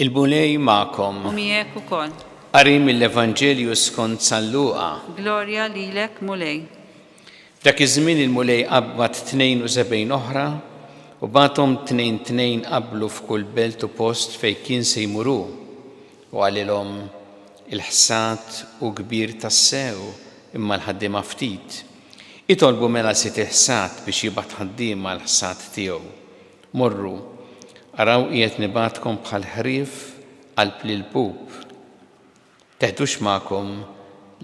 Il-mulej ma'kom. U miegħek ukoll. Qari mill-Evanġelju skont San Luqa. Glorja lilek mulej. F'dak iż-żmien il-mulej qabbad 72 oħra u bagħthom tnejn qablu f'kull belt u post fejn kien se jmuru u għalilhom il-ħsad u kbir tas-sew imma l-ħaddiema ftit. Itolbu mela sit ħsad biex jibgħat ħaddiema l-ħsad tiegħu. Morru, araw qiegħed nibgħatkom bħal ħrief qalb lil bub. Teħdux magħkom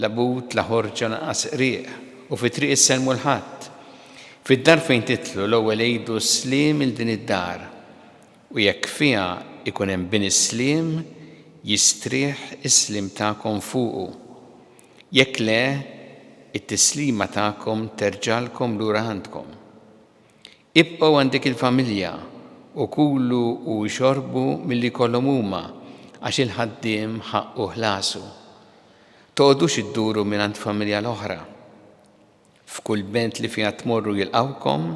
la but la ħorġa naqas qrieq u fi triq isselmu l-ħadd. Fid-dar fejn titlu l-ewwel għidu sliem il din id-dar u jekk fiha ikun hemm bini sliem jistrieħ is-sliem tagħkom fuqu. Jekk le, it-tislima tagħkom terġalkom lura għandkom. Ibqgħu għandek il-familja u kulu u xorbu milli kollhom huma għax il-ħaddiem ħaqqu ħlasu. Toqgħodux idduru mingħand familja l-oħra. F'kull bent li fiha tmorru jilqawkom,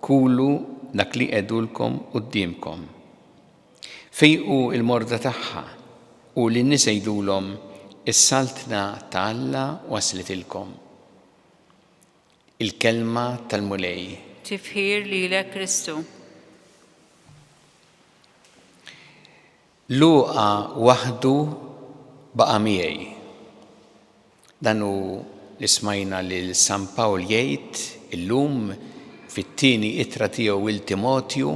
kulu dak li qegħdulkom qudiemkom. Fejqu il-morda tagħha u lin-nies jgħidulhom is-saltna ta' Alla waslitilkom. Il-kelma tal-mulej. Tifħir lilek Kristu. Luqa waħdu baqa' miegħi. Dan hu ismajna lil San Pawl jgħid illum fit-tieni ittra tiegħu il Timotju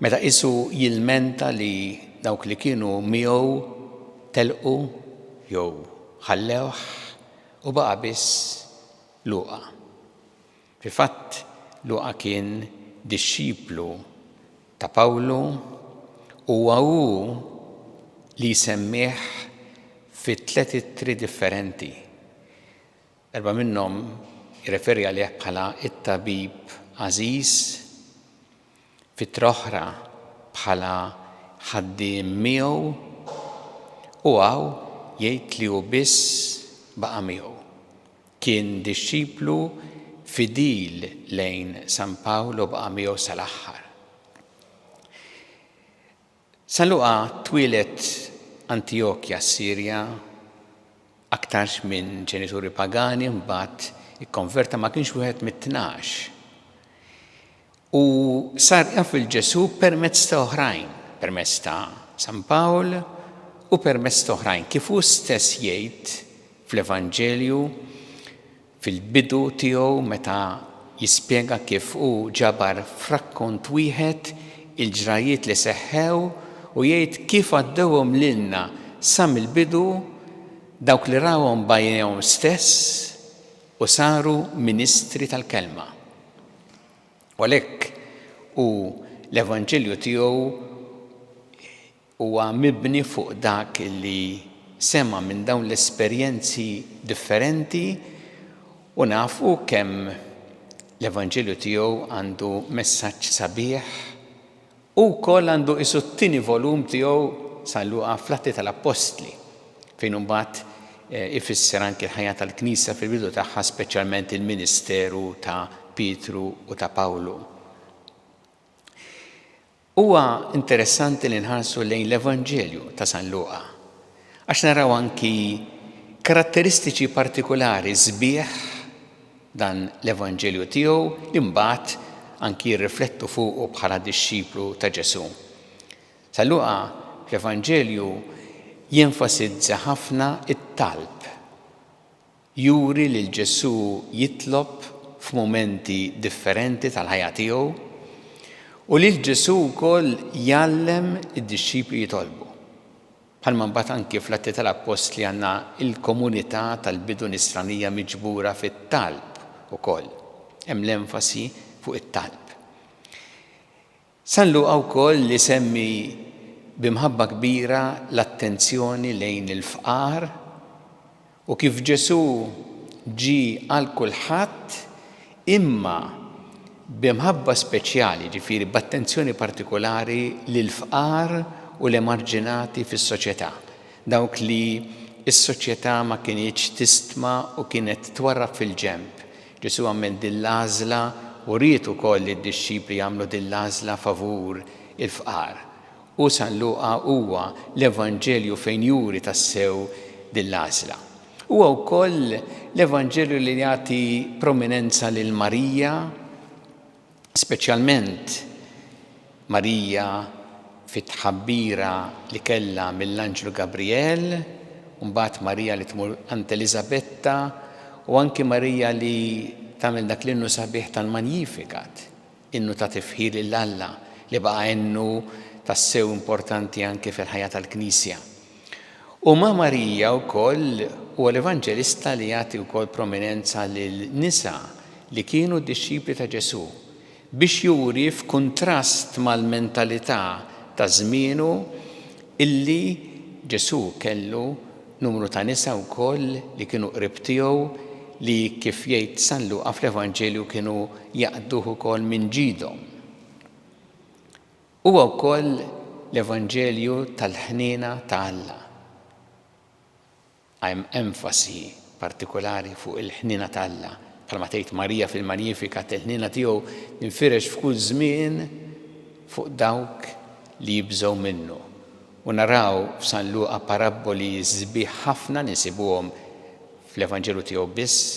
meta qisu jilmenta li dawk li kienu miegħu telqu jew ħallewh u baqa' biss Luqa. Fil-fatt Luqa kien dixxiplu ta' Pawlu u hu li semmih fi 3 ittri differenti. 4 minnhom jirreferi għalih bħala it-tabib għażiż, fittra oħra bħala ħaddiem miegħu u jgħid li hu biss baqa' miegħu. Kien dixxiplu fidil lejn San Pawlu baqa' miegħu sal-aħħar. San Luqa twilet Antiokkja Sirja aktarx minn ġenituri pagani mbagħad ikkonverta ma kienx wieħed mit-12. U sar jaf il-Ġesu permezz ta' oħrajn, permezz ta' San Pawl u permezz ta' oħrajn. Kif hu stess jgħid fl-Evanġelju fil-bidu tiegħu meta jispjega kif hu ġabar frakkont wieħed il-ġrajiet li seħħew u jgħid kif għaddewhom lilna sa mill-bidu dawk li rawhom bajnejhom stess u saru ministri tal-kelma. U għalhekk hu l-Evanġelju tiegħu huwa mibni fuq dak li sema minn dawn l-esperjenzi differenti u nafu kemm l-Evanġelju tiegħu għandu messaġġ sabiħ u wkoll għandu qisu t-tieni volum tiegħu San Luqa fl-Atti tal-Apostli fejn imbagħad ifisser anke l-ħajja tal-Knisja fil-bidu tagħha speċjalment il-ministeru ta' Pietru u ta' Pawlu. Huwa interessanti li nħarsu lejn l-Evanġelju ta' San Luqa għax naraw anki karatteristiċi partikolari sbieħ dan l-Evanġelju tiegħu li mbagħad anki jirriflettu fuqu bħala dixxiplu ta' Ġesu. San Luqa fl-Evanġelju jenfasizza ħafna it-talb. Juri lil Ġesu jitlob f'mumenti differenti tal-ħajja tiegħu u lil Ġesu wkoll jgħallem id-dixxipli jitolbu. Bħalma mbagħad anke fl-Atti tal-Apostli għandna il-komunità tal-bidu nisranija miġbura fit-talb ukoll. Hemm l-enfasi fuq it-talb. San Luqa wkoll li semmi bimħabba kbira l-attenzjoni lejn il-fqar u kif Ġesu ġie għal kulħadd imma bimħabba speċjali ġifieri b'attenzjoni partikolari lil-fqar u l-emarġinati fis-soċjetà. Dawk li s-soċjetà ma kienx tistma' u kienet twarrab fil-ġenb. Ġesu għamel din l-għażla u ried ukoll li d-dixxipli jagħmlu din l-għażla favur il-fqar. u San Luqa huwa l-Evanġelju fejn juri tassew dil-għażla. Huwa wkoll l-Evanġelju li jagħti prominenza lil Marija, speċjalment Marija fit-tħabbira li kellha mill-Anġlu Gabriel, u mbagħad Marija li tmur għand Elisabetta, u anki Marija li tagħmel dak l-innu sabiħ tal-Magnificat, innu ta' tifħir lill-Alla li baqa' innu tassew importanti anke fil-ħajja tal-Knisja. U ma' Marija wkoll huwa l-Evanġelista li jagħti wkoll prominenza lil nisa li kienu d-dixxipli ta' Ġesu biex juri f'kuntrast mal-mentalità ta' żmienu illi Ġesu kellu numru ta' nisa wkoll li kienu qrib tiegħu li kif jgħid San Luqa fl-Evanġelju kienu jaqduh ukoll minn ġidhom. Huwa wkoll l-Evanġelju tal-ħniena ta' Alla. Hemm enfasi partikolari fuq il-ħniena ta' Alla. Bħalma tgħid Marija fil-Magnificat il-ħniena tiegħu tinfirex f'kull żmien fuq dawk li jibżgħu minnu. U naraw f'San Luqa parabboli sbieħ ħafna nisibuhom fl-Evanġelju tiegħu biss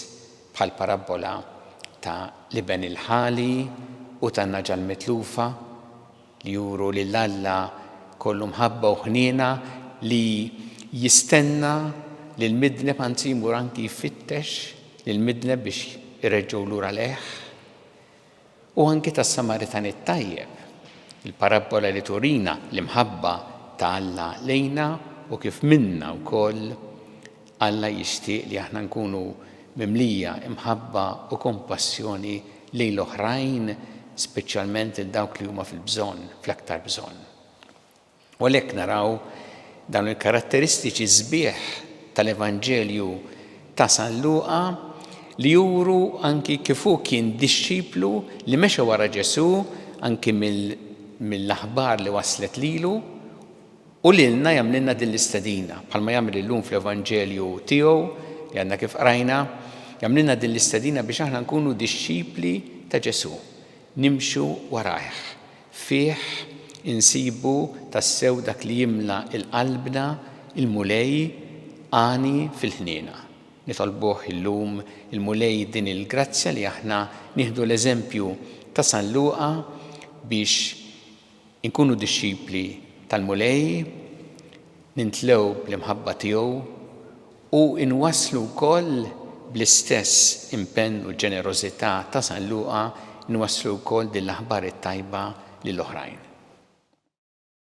bħal parabola ta' liben il-ħali u tan-naġa l-mitlufa li juru lil Alla kollu mħabba u ħniena li jistenna lil midneb anzi jmur anki jfittex lil midneb biex irreġgħu lura leħ. U anki tas-Samaritan it-tajjeb, il-parabola li turina l-imħabba ta' Alla lejna u kif minna wkoll Alla jixtieq li aħna nkunu mimlija imħabba u kompassjoni lejn l-oħrajn, speċjalment il dawk li huma fil-bżonn, fl-aktar bżonn. U għalhekk naraw dawn il-karatteristiċi sbieħ tal-Evanġelju ta' San Luqa li juru anki kif hu kien dixxiplu li mexa wara Ġesu anki mill-aħbar li waslet lilu u lilna jagħmlilna din l-istedina bħalma jagħmel illum fl-Evanġelju tiegħu li għandna kif qrajna, jagħmlilna din l-istedina biex aħna nkunu dixxipli ta' Ġesu, nimxu warajh, fih insibu tassew dak li jimla il-qalbna il-mulej għani fil-ħniena. Nitolbuh illum il-mulej din il-grazzja li aħna nieħdu l-eżempju ta' San Luqa biex inkunu dixxipli tal-mulej, nintlew bl-imħabba tiegħu u inwasslu wkoll bl-istess impenn u ġenerożità ta' San Luqa nwasslu wkoll din l-aħbar it-tajba lill-oħrajn.